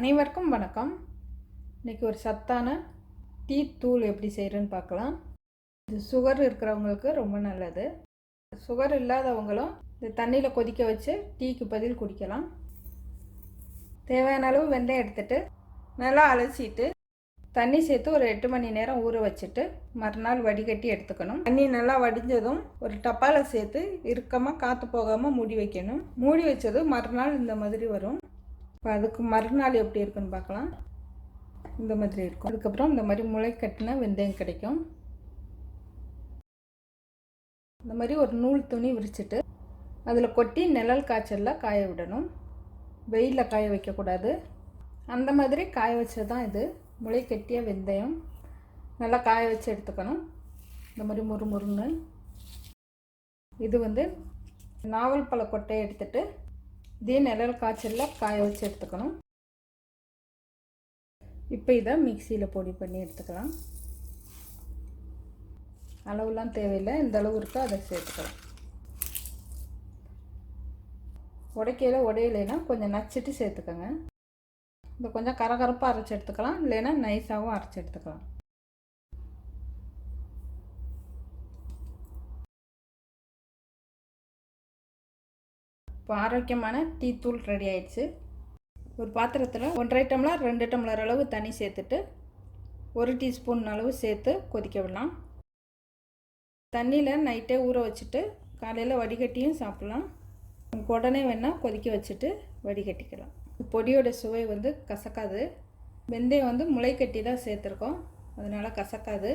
அனைவருக்கும் வணக்கம். இன்றைக்கி ஒரு சத்தான டீ தூள் எப்படி செய்கிறேன்னு பார்க்கலாம். இது சுகர் இருக்கிறவங்களுக்கு ரொம்ப நல்லது. சுகர் இல்லாதவங்களும் இது தண்ணியில் கொதிக்க வச்சு டீக்கு பதில் குடிக்கலாம். தேவையான அளவு வெந்தயம் எடுத்துகிட்டு நல்லா அலசிட்டு தண்ணி சேர்த்து ஒரு 8 மணி நேரம் ஊற வச்சுட்டு மறுநாள் வடிகட்டி எடுத்துக்கணும். தண்ணி நல்லா வடிஞ்சதும் ஒரு டப்பாவில் சேர்த்து இறுக்கமாக காற்று போகாமல் மூடி வைக்கணும். மூடி வச்சதும் மறுநாள் இந்த மாதிரி வரும். இப்போ அதுக்கு மறுநாள் எப்படி இருக்குன்னு பார்க்கலாம். இந்த மாதிரி இருக்கும். அதுக்கப்புறம் இந்த மாதிரி முளை கட்டின வெந்தயம் கிடைக்கும். இந்த மாதிரி ஒரு நூல் துணி விரிச்சிட்டு அதில் கொட்டி நிழல் காய்ச்சலில் காய விடணும். வெயிலில் காய வைக்கக்கூடாது. அந்த மாதிரி காய வச்சது தான் இது முளை கட்டிய வெந்தயம். நல்லா காய வச்சு எடுத்துக்கணும். இந்த மாதிரி முறுமுறுன்னு. இது நாவல் பழ கொட்டையை எடுத்துகிட்டு இதே நிழல் காய்ச்சலில் காய வச்சு எடுத்துக்கணும். இப்போ இதை மிக்சியில் பொடி பண்ணி எடுத்துக்கலாம். அளவுலாம் தேவையில்லை, இந்த அளவு இருக்கோ அதை சேர்த்துக்கலாம். உடையலைன்னா கொஞ்சம் நச்சுட்டு சேர்த்துக்கோங்க. இந்த கொஞ்சம் கரகரப்பாக அரைச்சி எடுத்துக்கலாம், இல்லைன்னா நைஸாகவும் அரைச்சி எடுத்துக்கலாம். இப்போ ஆரோக்கியமான டீ தூள் ரெடி ஆயிடுச்சு. ஒரு பாத்திரத்தில் 1.5 டம்ளர் 2 டம்ளர் அளவு தண்ணி சேர்த்துட்டு 1 டீஸ்பூன் அளவு சேர்த்து கொதிக்க விடலாம். தண்ணியில் நைட்டே ஊற வச்சுட்டு காலையில் வடிகட்டியும் சாப்பிட்லாம். உடனே வேணால் கொதிக்க வச்சுட்டு வடிகட்டிக்கலாம். பொடியோட சுவை கசக்காது. வெந்தயம் முளை கட்டி தான் சேர்த்துருக்கோம், அதனால் கசக்காது.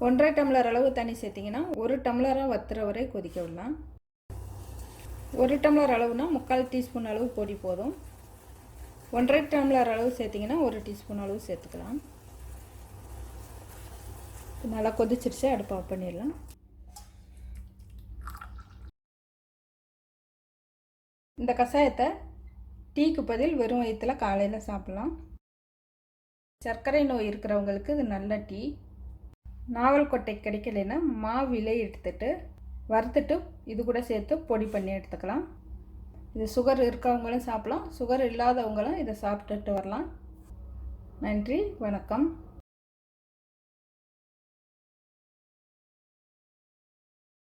1.5 டம்ளர் அளவு தண்ணி சேர்த்திங்கன்னா 1 டம்ளராக வத்துற வரை கொதிக்க விடலாம். 1 டம்ளர் அளவுனா 3/4 டீஸ்பூன் அளவு பொடி போதும். 1.5 டம்ளர் அளவு சேர்த்திங்கன்னா 1 டீஸ்பூன் அளவு சேர்த்துக்கலாம். நல்லா கொதிச்சிருச்சு, அடுப்பு ஆஃப் பண்ணிடலாம். இந்த கஷாயத்தை டீக்கு பதில் வெறும் வயிற்றில் காலையில் சாப்பிட்லாம். சர்க்கரை நோய் இருக்கிறவங்களுக்கு இது நல்ல டீ. நாவல் கொட்டை கிடைக்கலைன்னா மாவிலை எடுத்துட்டு வறுத்துட்டு இது கூட சேர்த்து பொடி பண்ணி எடுத்துக்கலாம். இது சுகர் இருக்கவங்களும் சாப்பிடலாம், சுகர் இல்லாதவங்களும் இதை சாப்பிட்டுட்டு வரலாம். நன்றி, வணக்கம்.